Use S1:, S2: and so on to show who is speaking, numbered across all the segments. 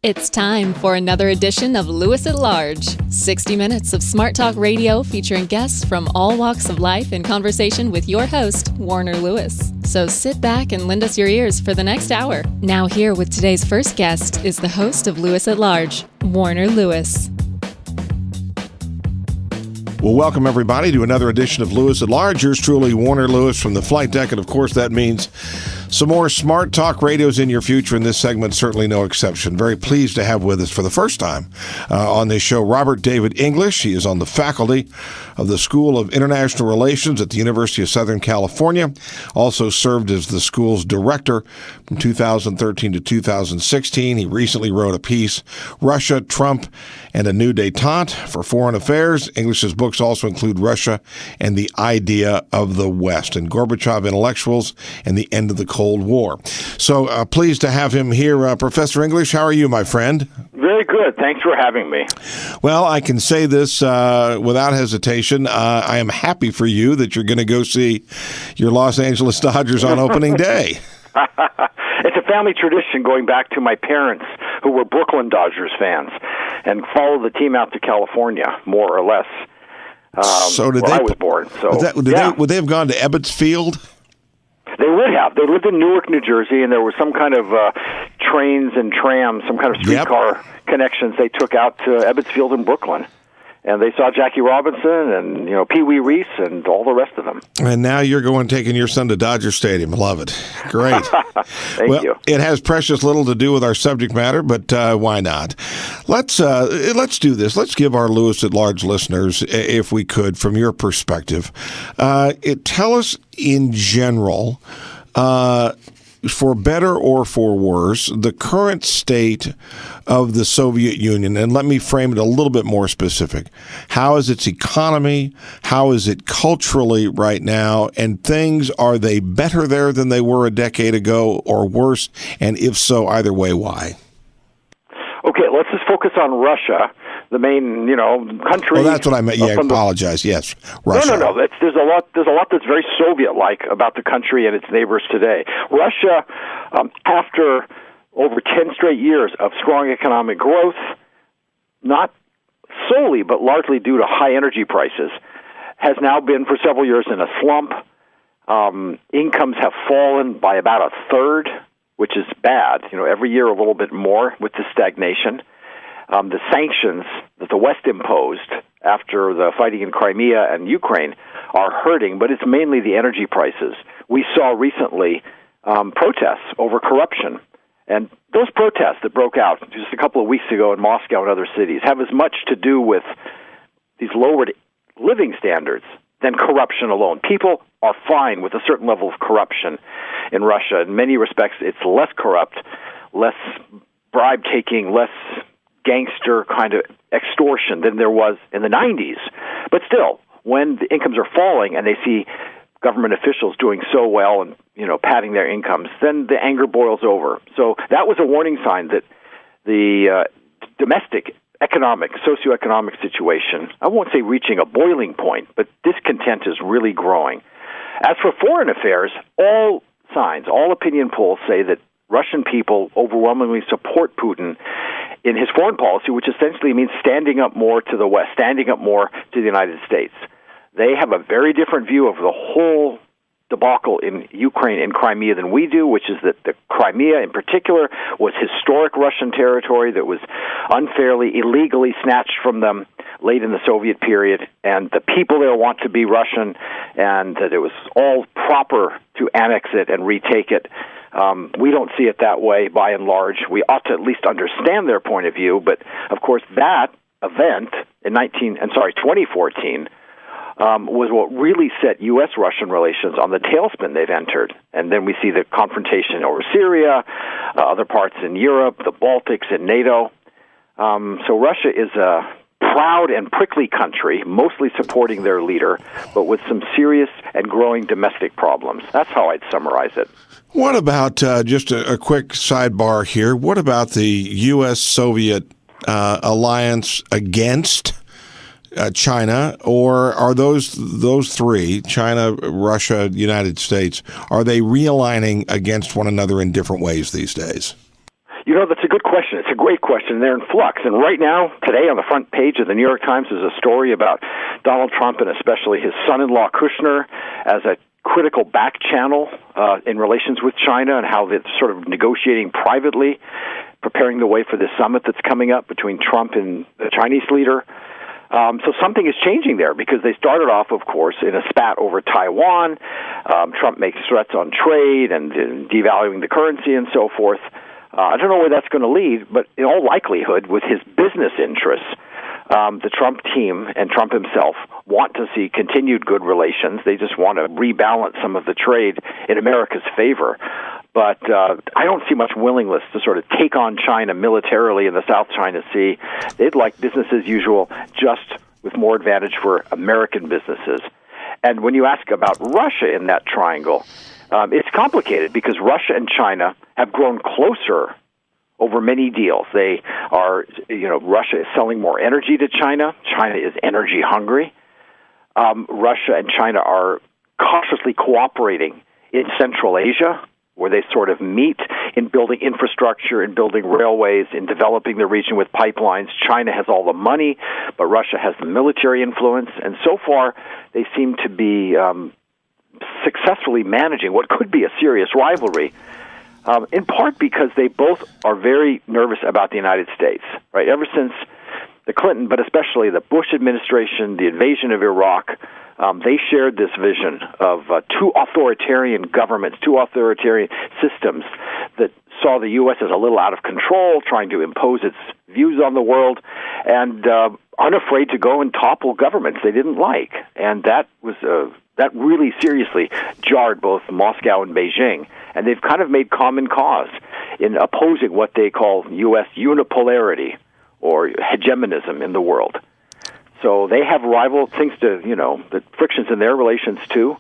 S1: It's time for another edition of Lewis at Large, 60 minutes of smart talk radio featuring guests from all walks of life in conversation with your host, Warner Lewis. So sit back and lend us your ears for the next hour. Now here with today's first guest is the host of Lewis at Large, Warner Lewis.
S2: Well, welcome everybody to another edition of Lewis at Large. Yours truly, Warner Lewis from the flight deck, and of course that means some more smart talk radios in your future, and this segment certainly no exception. Very pleased to have with us for the first time on this show Robert David English. He is on the faculty of the School of International Relations at the University of Southern California. Also served as the school's director from 2013 to 2016. He recently wrote a piece, Russia, Trump, and a New Détente for Foreign Affairs. English's books also include Russia and the Idea of the West, and Gorbachev Intellectuals and the End of the Cold War. So pleased to have him here. Professor English, how are you, my friend?
S3: Very good. Thanks for having me.
S2: Well, I can say this without hesitation. I am happy for you that you're going to go see your Los Angeles Dodgers on opening day.
S3: It's a family tradition going back to my parents, who were Brooklyn Dodgers fans, and followed the team out to California, more or less.
S2: So did
S3: where
S2: they?
S3: I was born. So
S2: would they have gone to Ebbets Field?
S3: They would have. They lived in Newark, New Jersey, and there was some kind of trains and trams, some kind of streetcar connections they took out to Ebbets Field in Brooklyn. And they saw Jackie Robinson and, Pee Wee Reese and all the rest of them.
S2: And now you're taking your son to Dodger Stadium. Love it. Great.
S3: Thank you.
S2: It has precious little to do with our subject matter, but why not? Let's do this. Let's give our Lewis at Large listeners, if we could, from your perspective, tell us in general, for better or for worse, the current state of the Soviet Union, and let me frame it a little bit more specific. How is its economy? How is it culturally right now? And are they better there than they were a decade ago or worse? And if so, either way, why?
S3: Okay, let's just focus on Russia, the main, country.
S2: Well, that's what I meant. Yeah, I apologize. Yes, Russia.
S3: No. There's a lot that's very Soviet-like about the country and its neighbors today. Russia, after over 10 straight years of strong economic growth, not solely but largely due to high energy prices, has now been for several years in a slump. Incomes have fallen by about a third, which is bad. Every year a little bit more with the stagnation. The sanctions that the West imposed after the fighting in Crimea and Ukraine are hurting, but it's mainly the energy prices. We saw recently protests over corruption. And those protests that broke out just a couple of weeks ago in Moscow and other cities have as much to do with these lowered living standards than corruption alone. People are fine with a certain level of corruption in Russia. In many respects, it's less corrupt, less bribe-taking, less gangster kind of extortion than there was in the 90s. But still, when the incomes are falling and they see government officials doing so well and, padding their incomes, then the anger boils over. So that was a warning sign that the domestic economic, socioeconomic situation, I won't say reaching a boiling point, but discontent is really growing. As for foreign affairs, all signs, all opinion polls say that Russian people overwhelmingly support Putin in his foreign policy, which essentially means standing up more to the West, standing up more to the United States. They have a very different view of the whole debacle in Ukraine and Crimea than we do, which is that the Crimea in particular was historic Russian territory that was unfairly, illegally snatched from them late in the Soviet period, and the people there want to be Russian, and that it was all proper to annex it and retake it. We don't see it that way by and large. We ought to at least understand their point of view, but of course that event in 2014 was what really set U.S.-Russian relations on the tailspin they've entered. And then we see the confrontation over Syria, other parts in Europe, the Baltics, and NATO. So Russia is a proud and prickly country, mostly supporting their leader, but with some serious and growing domestic problems. That's how I'd summarize it.
S2: What about, just a quick sidebar here, what about the U.S.-Soviet alliance against China, or are those three, China, Russia, United States, are they realigning against one another in different ways these days?
S3: That's a good question. It's a great question. They're in flux. And right now, today, on the front page of the New York Times, is a story about Donald Trump and especially his son-in-law Kushner as a critical back channel in relations with China and how they're sort of negotiating privately, preparing the way for this summit that's coming up between Trump and the Chinese leader. So something is changing there because they started off, of course, in a spat over Taiwan. Trump makes threats on trade and devaluing the currency and so forth. I don't know where that's going to lead, but in all likelihood, with his business interests, the Trump team and Trump himself want to see continued good relations. They just want to rebalance some of the trade in America's favor. But I don't see much willingness to sort of take on China militarily in the South China Sea. They'd like business as usual, just with more advantage for American businesses. And when you ask about Russia in that triangle, it's complicated because Russia and China have grown closer over many deals. They are, Russia is selling more energy to China. China is energy hungry. Russia and China are cautiously cooperating in Central Asia, where they sort of meet in building infrastructure, in building railways, in developing the region with pipelines. China has all the money, but Russia has the military influence. And so far, they seem to be successfully managing what could be a serious rivalry, in part because they both are very nervous about the United States, right? Ever since the Clinton, but especially the Bush administration, the invasion of Iraq, they shared this vision of two authoritarian governments, two authoritarian systems that saw the U.S. as a little out of control, trying to impose its views on the world, and unafraid to go and topple governments they didn't like. And that was that really seriously jarred both Moscow and Beijing. And they've kind of made common cause in opposing what they call U.S. unipolarity or hegemonism in the world. So they have rival things to, the frictions in their relations too.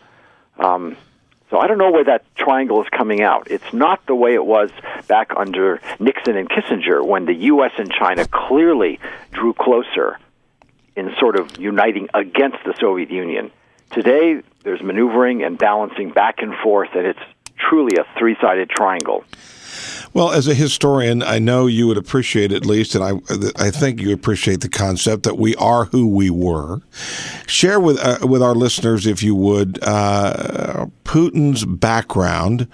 S3: So I don't know where that triangle is coming out. It's not the way it was back under Nixon and Kissinger when the U.S. and China clearly drew closer in sort of uniting against the Soviet Union. Today, there's maneuvering and balancing back and forth, and it's truly a three-sided triangle.
S2: Well, as a historian, I know you would appreciate at least, and I think you appreciate the concept that we are who we were. Share with our listeners, if you would, Putin's background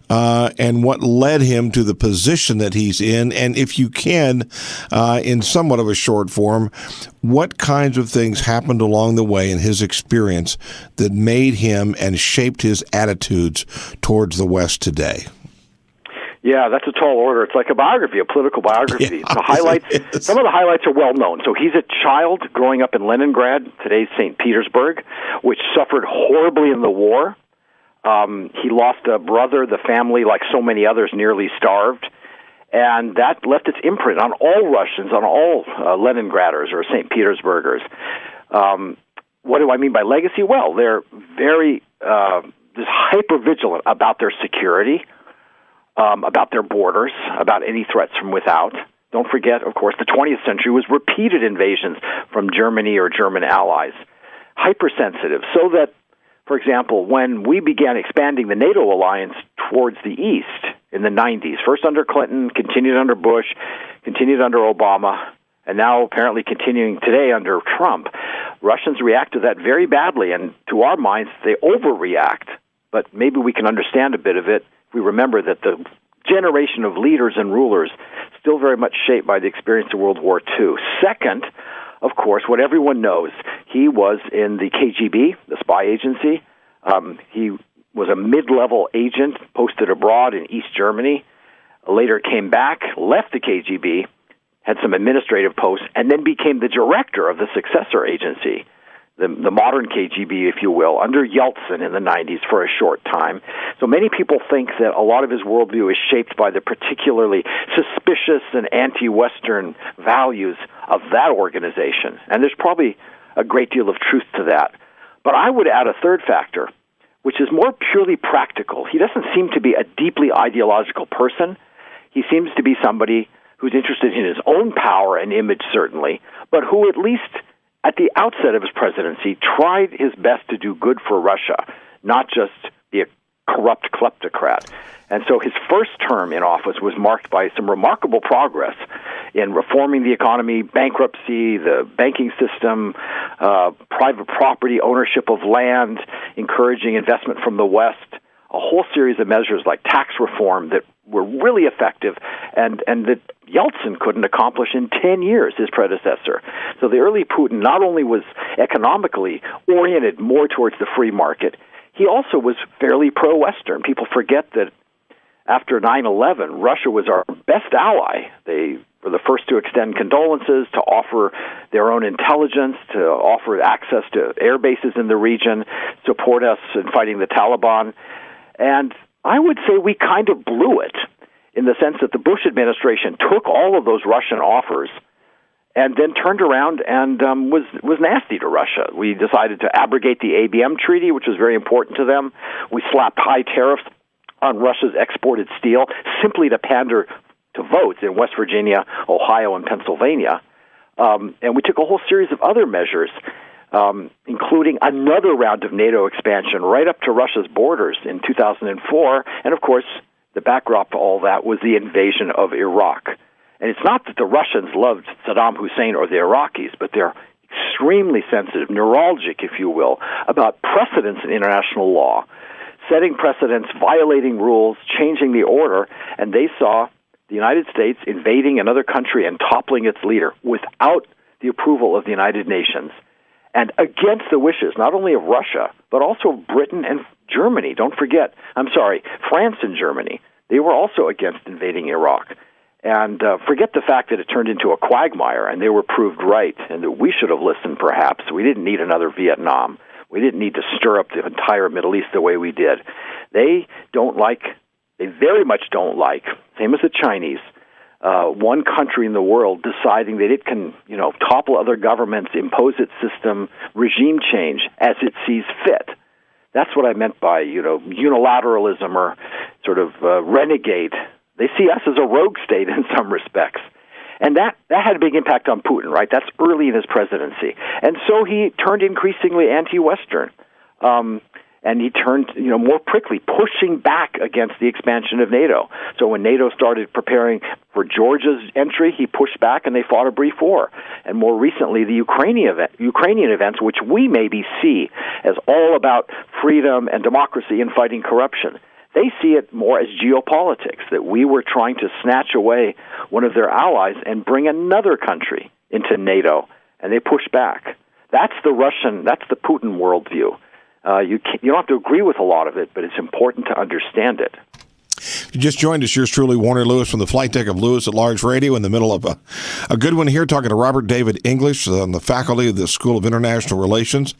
S2: and what led him to the position that he's in, and if you can, in somewhat of a short form, what kinds of things happened along the way in his experience that made him and shaped his attitudes towards the West today.
S3: Yeah, that's a tall order. It's like a biography, a political biography.
S2: Yeah,
S3: the highlights, some of the highlights are well known. So he's a child growing up in Leningrad, today's St. Petersburg, which suffered horribly in the war. He lost a brother, the family, like so many others, nearly starved. And that left its imprint on all Russians, on all Leningraders or St. Petersburgers. What do I mean by legacy? Well, they're very just hyper-vigilant about their security, about their borders, about any threats from without. Don't forget, of course, the 20th century was repeated invasions from Germany or German allies. Hypersensitive, so that, for example, when we began expanding the NATO alliance towards the east in the 90s, first under Clinton, continued under Bush, continued under Obama, and now apparently continuing today under Trump, Russians react to that very badly, and to our minds, they overreact. But maybe we can understand a bit of it. We remember that the generation of leaders and rulers still very much shaped by the experience of World War II. Second, of course, what everyone knows, he was in the KGB, the spy agency. He was a mid-level agent posted abroad in East Germany, later came back, left the KGB, had some administrative posts, and then became the director of the successor agency, the modern KGB, if you will, under Yeltsin in the 90s for a short time. So many people think that a lot of his worldview is shaped by the particularly suspicious and anti-Western values of that organization. And there's probably a great deal of truth to that. But I would add a third factor, which is more purely practical. He doesn't seem to be a deeply ideological person. He seems to be somebody who's interested in his own power and image, certainly, but who at least at the outset of his presidency tried his best to do good for Russia, not just be a corrupt kleptocrat. And so his first term in office was marked by some remarkable progress in reforming the economy, bankruptcy, the banking system, private property ownership of land, encouraging investment from the West, a whole series of measures like tax reform that were really effective and that Yeltsin couldn't accomplish in 10 years, his predecessor. So the early Putin not only was economically oriented more towards the free market, he also was fairly pro-Western. People forget that after 9/11, Russia was our best ally. They were the first to extend condolences, to offer their own intelligence, to offer access to air bases in the region, support us in fighting the Taliban. And I would say we kind of blew it in the sense that the Bush administration took all of those Russian offers and then turned around and was nasty to Russia. We decided to abrogate the ABM treaty, which was very important to them. We slapped high tariffs on Russia's exported steel simply to pander to votes in West Virginia, Ohio, and Pennsylvania. And we took a whole series of other measures, including another round of NATO expansion right up to Russia's borders in 2004. And, of course, the backdrop to all that was the invasion of Iraq. And it's not that the Russians loved Saddam Hussein or the Iraqis, but they're extremely sensitive, neuralgic, if you will, about precedents in international law, setting precedents, violating rules, changing the order, and they saw the United States invading another country and toppling its leader without the approval of the United Nations and against the wishes not only of Russia, but also of Britain and Germany. Don't forget, France and Germany. They were also against invading Iraq. And forget the fact that it turned into a quagmire and they were proved right and that we should have listened perhaps. We didn't need another Vietnam. We didn't need to stir up the entire Middle East the way we did. They very much don't like, same as the Chinese, one country in the world deciding that it can, topple other governments, impose its system, regime change as it sees fit. That's what I meant by, unilateralism or sort of renegade. They see us as a rogue state in some respects. And that had a big impact on Putin, right? That's early in his presidency. And so he turned increasingly anti-Western. And he turned, more prickly, pushing back against the expansion of NATO. So when NATO started preparing for Georgia's entry, he pushed back and they fought a brief war. And more recently, the Ukrainian events, which we maybe see as all about freedom and democracy and fighting corruption, they see it more as geopolitics, that we were trying to snatch away one of their allies and bring another country into NATO, and they pushed back. That's the Putin worldview. You don't have to agree with a lot of it, but it's important to understand it.
S2: You just joined us. Yours truly, Warner Lewis, from the flight deck of Lewis at Large Radio, in the middle of a good one here, talking to Robert David English on the faculty of the School of International Relations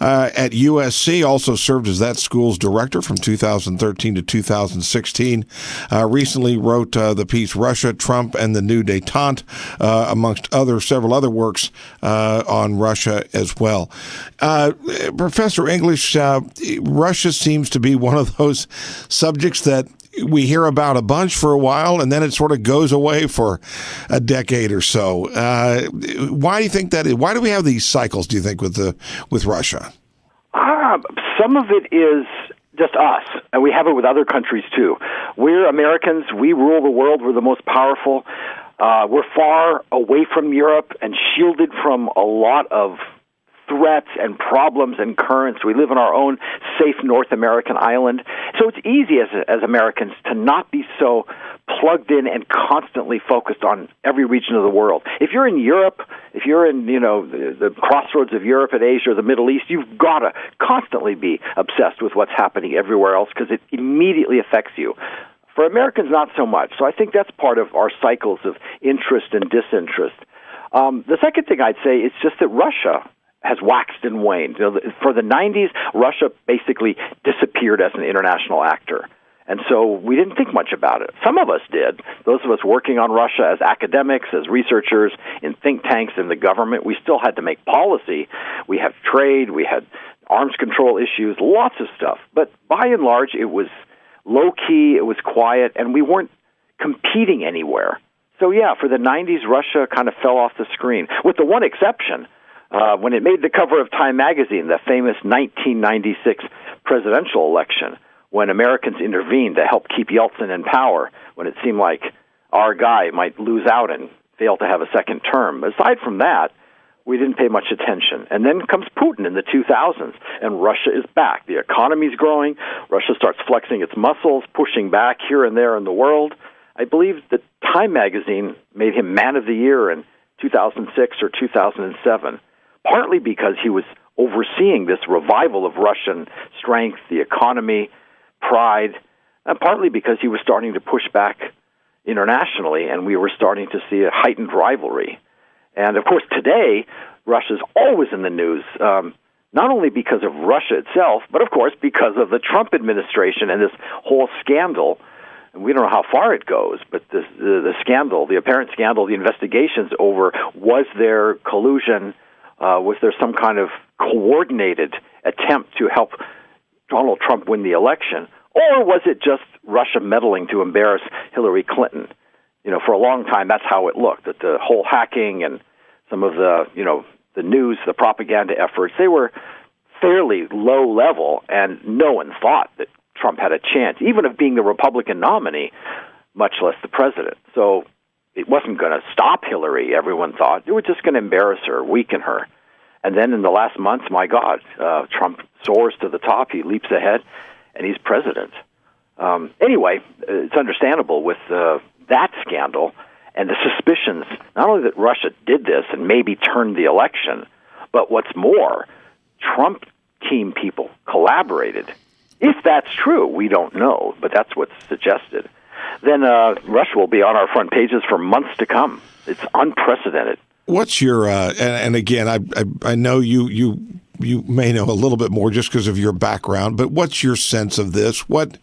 S2: at USC. Also served as that school's director from 2013 to 2016. Recently wrote the piece "Russia, Trump, and the New Détente," amongst several other works on Russia as well. Professor English, Russia seems to be one of those subjects that we hear about a bunch for a while, and then it sort of goes away for a decade or so. Why do you think that is? Why do we have these cycles, do you think, with Russia?
S3: Some of it is just us, and we have it with other countries too. We're Americans. We rule the world. We're the most powerful. We're far away from Europe and shielded from a lot of threats and problems and currents. We live in our own safe North American island. So it's easy as Americans to not be so plugged in and constantly focused on every region of the world. If you're in Europe, if you're in, the crossroads of Europe and Asia or the Middle East, you've got to constantly be obsessed with what's happening everywhere else because it immediately affects you. For Americans, not so much. So I think that's part of our cycles of interest and disinterest. The second thing I'd say is just that Russia has waxed and waned. For the 90s, Russia basically disappeared as an international actor. And so we didn't think much about it. Some of us did. Those of us working on Russia as academics, as researchers, in think tanks, in the government, we still had to make policy. We had trade, we had arms control issues, lots of stuff. But by and large, it was low-key, it was quiet, and we weren't competing anywhere. So yeah, for the 90s, Russia kind of fell off the screen, with the one exception. When it made the cover of Time magazine, the famous 1996 presidential election, when Americans intervened to help keep Yeltsin in power when it seemed like our guy might lose out and fail to have a second term. Aside from that, we didn't pay much attention. And then comes Putin in the 2000s, and Russia is back. The economy's growing. Russia starts flexing its muscles, pushing back here and there in the world. I believe that Time magazine made him Man of the Year in 2006 or 2007, partly because he was overseeing this revival of Russian strength, the economy, pride, and partly because he was starting to push back internationally, and we were starting to see a heightened rivalry. And, of course, today, Russia's always in the news, not only because of Russia itself, but, of course, because of the Trump administration and this whole scandal. And we don't know how far it goes, but the scandal, the apparent scandal, the investigations over, was there collusion, was there some kind of coordinated attempt to help Donald Trump win the election, or was it just Russia meddling to embarrass Hillary Clinton? You know, for a long time, that's how it looked, that the whole hacking and some of the, the news, the propaganda efforts, they were fairly low level, and no one thought that Trump had a chance, even of being the Republican nominee, much less the president. So it wasn't going to stop Hillary, everyone thought. It was just going to embarrass her, weaken her. And then in the last months, my God, Trump soars to the top, he leaps ahead, and he's president. Anyway, it's understandable with that scandal and the suspicions, not only that Russia did this and maybe turned the election, but what's more, Trump team people collaborated. If that's true, we don't know, but that's what's suggested. Then Russia will be on our front pages for months to come. It's unprecedented.
S2: What's your and again, I know you may know a little bit more just because of your background, but what's your sense of this? What,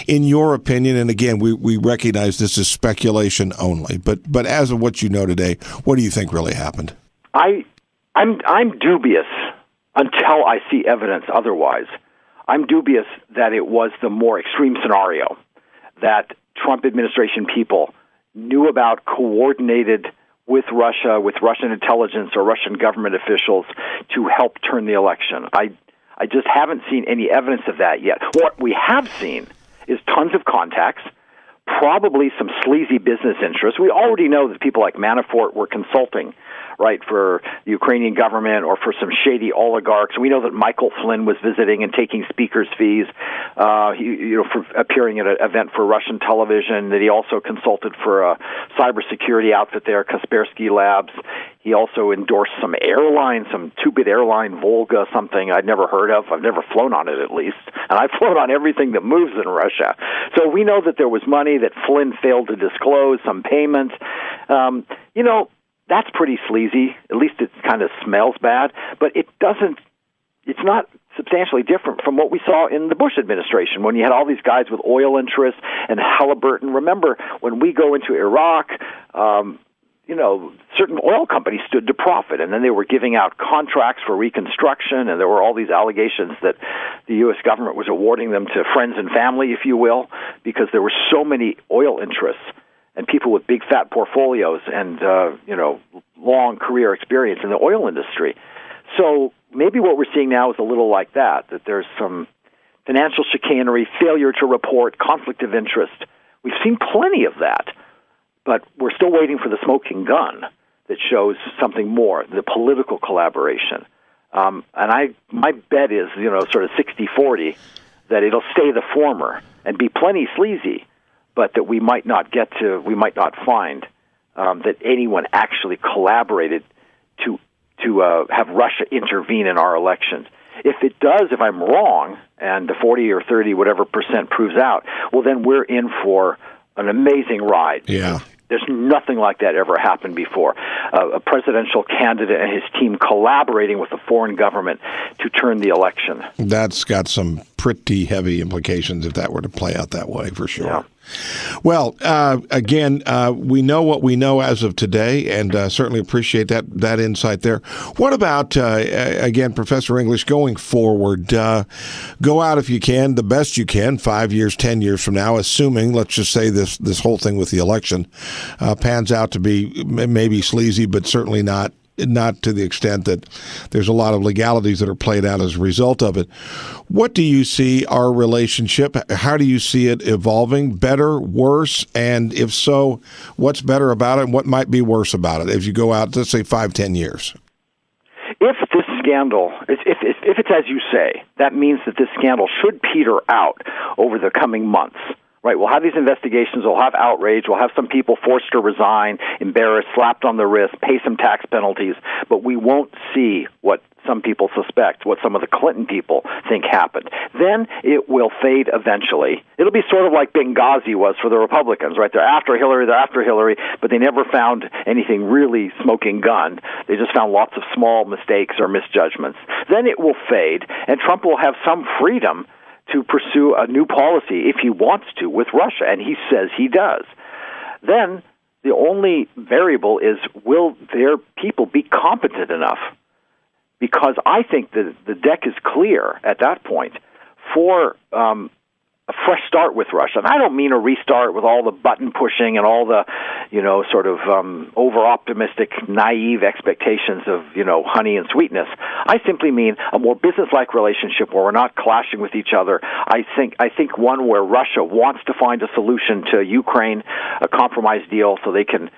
S2: in your opinion, and again, we recognize this is speculation only, but as of what you know today, what do you think really happened?
S3: I'm dubious until I see evidence otherwise. I'm dubious that it was the more extreme scenario, that Trump administration people knew about, coordinated with Russia, with Russian intelligence or Russian government officials to help turn the election. I just haven't seen any evidence of that yet. What we have seen is tons of contacts, probably some sleazy business interests. We already know that people like Manafort were consulting, right, for the Ukrainian government or for some shady oligarchs. We know that Michael Flynn was visiting and taking speakers' fees, for appearing at an event for Russian television, that he also consulted for a cybersecurity outfit there, Kaspersky Labs. He also endorsed some airline, some two-bit airline, Volga, something I'd never heard of. I've never flown on it, at least. And I've flown on everything that moves in Russia. So we know that there was money that Flynn failed to disclose, some payments. That's pretty sleazy. At least it kind of smells bad. But it's not substantially different from what we saw in the Bush administration when you had all these guys with oil interests and Halliburton. Remember, when we go into Iraq, certain oil companies stood to profit, and then they were giving out contracts for reconstruction, and there were all these allegations that the U.S. government was awarding them to friends and family, if you will, because there were so many oil interests and people with big fat portfolios and, long career experience in the oil industry. So maybe what we're seeing now is a little like that there's some financial chicanery, failure to report, conflict of interest. We've seen plenty of that, but we're still waiting for the smoking gun that shows something more, the political collaboration. And my bet is, sort of 60-40, that it'll stay the former and be plenty sleazy, but that we might not find that anyone actually collaborated to have Russia intervene in our elections. If it does, if I'm wrong, and the 40 or 30, whatever percent proves out, well, then we're in for an amazing ride.
S2: Yeah.
S3: There's nothing like that ever happened before. A presidential candidate and his team collaborating with a foreign government to turn the election.
S2: That's got some pretty heavy implications if that were to play out that way, for sure.
S3: Yeah.
S2: Well, again, we know what we know as of today, and certainly appreciate that insight there. What about, again, Professor English, going forward? Go out if you can, the best you can, 5 years, 10 years from now, assuming, let's just say this whole thing with the election pans out to be maybe sleazy, but certainly not not to the extent that there's a lot of legalities that are played out as a result of it. What do you see our relationship? How do you see it evolving? Better, worse? And if so, what's better about it and what might be worse about it as you go out, let's say, 5-10 years?
S3: If this scandal, if it's as you say, that means that this scandal should peter out over the coming months. Right, we'll have these investigations, we'll have outrage, we'll have some people forced to resign, embarrassed, slapped on the wrist, pay some tax penalties, but we won't see what some people suspect, what some of the Clinton people think happened. Then it will fade eventually. It'll be sort of like Benghazi was for the Republicans, right? They're after Hillary, but they never found anything really smoking gun. They just found lots of small mistakes or misjudgments. Then it will fade, and Trump will have some freedom to pursue a new policy if he wants to with Russia, and he says he does. Then the only variable is, will their people be competent enough? Because I think that the deck is clear at that point for a fresh start with Russia. And I don't mean a restart with all the button pushing and all the, sort of over-optimistic, naive expectations of, honey and sweetness. I simply mean a more business-like relationship where we're not clashing with each other. I think one where Russia wants to find a solution to Ukraine, a compromise deal so they can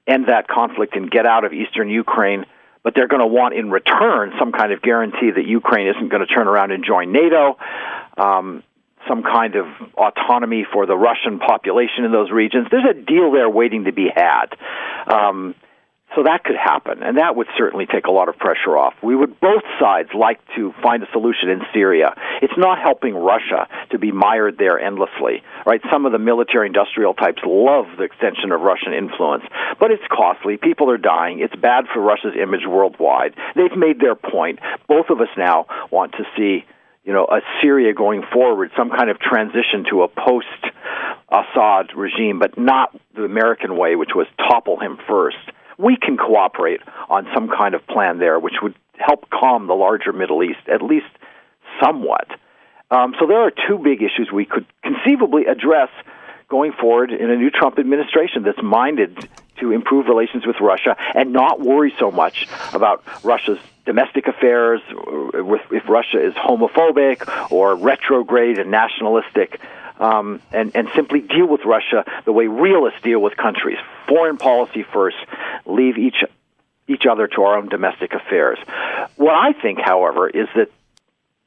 S3: end that conflict and get out of eastern Ukraine. But they're going to want in return some kind of guarantee that Ukraine isn't going to turn around and join NATO, some kind of autonomy for the Russian population in those regions. There's a deal there waiting to be had. So that could happen, and that would certainly take a lot of pressure off. We would both sides like to find a solution in Syria. It's not helping Russia to be mired there endlessly, right? Some of the military-industrial types love the extension of Russian influence, but it's costly. People are dying. It's bad for Russia's image worldwide. They've made their point. Both of us now want to see a Syria going forward, some kind of transition to a post-Assad regime, but not the American way, which was topple him first. We can cooperate on some kind of plan there, which would help calm the larger Middle East, at least somewhat. So there are two big issues we could conceivably address going forward in a new Trump administration that's minded to improve relations with Russia and not worry so much about Russia's domestic affairs, if Russia is homophobic or retrograde and nationalistic, and simply deal with Russia the way realists deal with countries. Foreign policy first, leave each other to our own domestic affairs. What I think, however, is that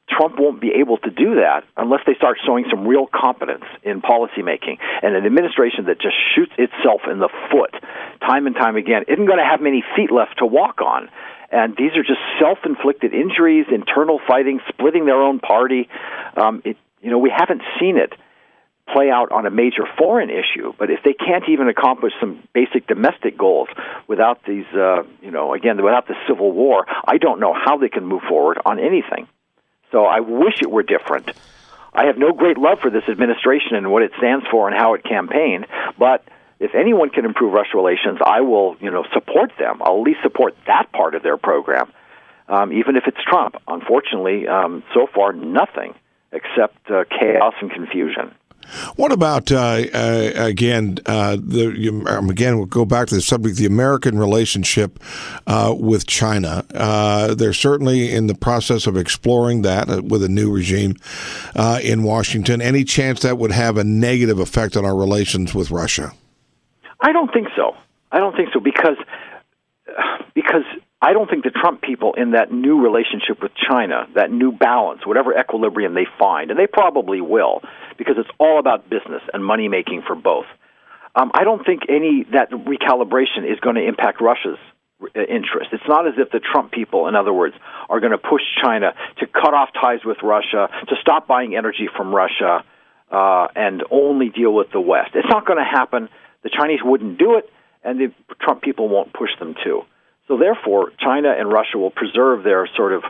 S3: Trump won't be able to do that unless they start showing some real competence in policymaking. And an administration that just shoots itself in the foot time and time again isn't going to have many feet left to walk on. And these are just self-inflicted injuries, internal fighting, splitting their own party. We haven't seen it play out on a major foreign issue, but if they can't even accomplish some basic domestic goals without these, without the civil war, I don't know how they can move forward on anything. So I wish it were different. I have no great love for this administration and what it stands for and how it campaigned, but if anyone can improve Russia relations, I will, support them. I'll at least support that part of their program, even if it's Trump. Unfortunately, so far, nothing except chaos and confusion.
S2: What about, again, we'll go back to the subject, the American relationship with China. They're certainly in the process of exploring that with a new regime in Washington. Any chance that would have a negative effect on our relations with Russia?
S3: I don't think so. Because I don't think the Trump people in that new relationship with China, that new balance, whatever equilibrium they find, and they probably will, because it's all about business and money-making for both. I don't think that recalibration is going to impact Russia's interest. It's not as if the Trump people, in other words, are going to push China to cut off ties with Russia, to stop buying energy from Russia, and only deal with the West. It's not going to happen. The Chinese wouldn't do it, and the Trump people won't push them to. So therefore, China and Russia will preserve their sort of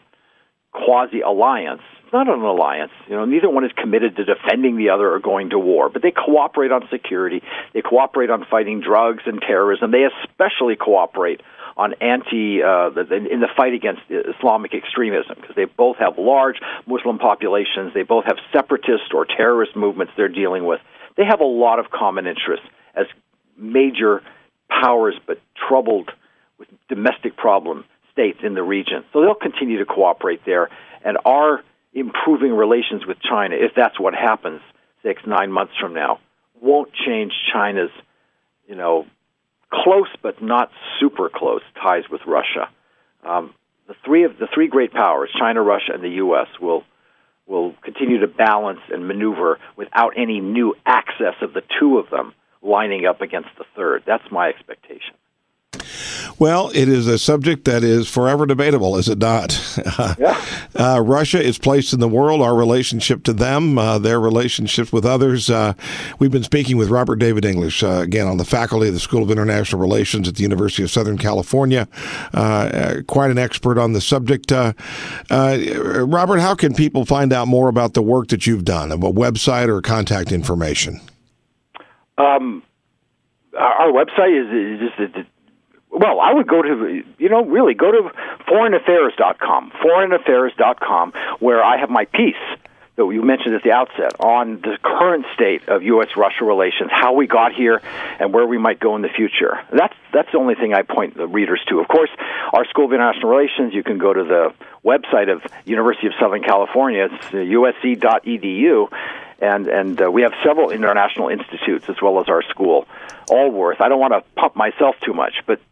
S3: quasi-alliance. It's not an alliance. Neither one is committed to defending the other or going to war, but they cooperate on security. They cooperate on fighting drugs and terrorism. They especially cooperate on in the fight against Islamic extremism, because they both have large Muslim populations. They both have separatist or terrorist movements they're dealing with. They have a lot of common interests as major powers, but troubled with domestic problems, states in the region. So they'll continue to cooperate there. And our improving relations with China, if that's what happens 6-9 months from now, won't change China's, close but not super close ties with Russia. The three great powers, China, Russia, and the U.S., will continue to balance and maneuver without any new access of the two of them lining up against the third. That's my expectation.
S2: Well, it is a subject that is forever debatable, is it not?
S3: Yeah.
S2: Russia is placed in the world, our relationship to them, their relationships with others. We've been speaking with Robert David English, again, on the faculty of the School of International Relations at the University of Southern California. Quite an expert on the subject. Robert, how can people find out more about the work that you've done? A website or contact information?
S3: Our website is just... Well, I would go to, really go to foreignaffairs.com, where I have my piece that you mentioned at the outset on the current state of U.S.-Russia relations, how we got here, and where we might go in the future. That's the only thing I point the readers to. Of course, our School of International Relations, you can go to the website of University of Southern California. It's usc.edu, and we have several international institutes as well as our school, Allworth. I don't want to pump myself too much, but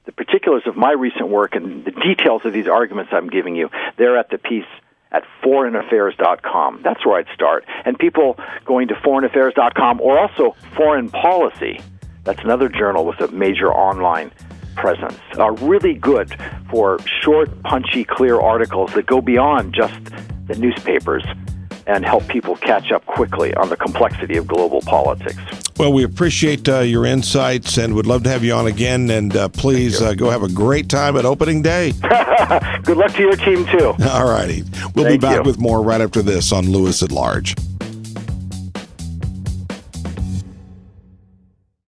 S3: the particulars of my recent work and the details of these arguments I'm giving you, they're at the piece at foreignaffairs.com. That's where I'd start. And people going to foreignaffairs.com, or also Foreign Policy, that's another journal with a major online presence, are really good for short, punchy, clear articles that go beyond just the newspapers and help people catch up quickly on the complexity of global politics.
S2: Well, we appreciate your insights and would love to have you on again. And please go have a great time at opening day.
S3: Good luck to your team, too.
S2: All righty. We'll be back with more right after this on Lewis at Large.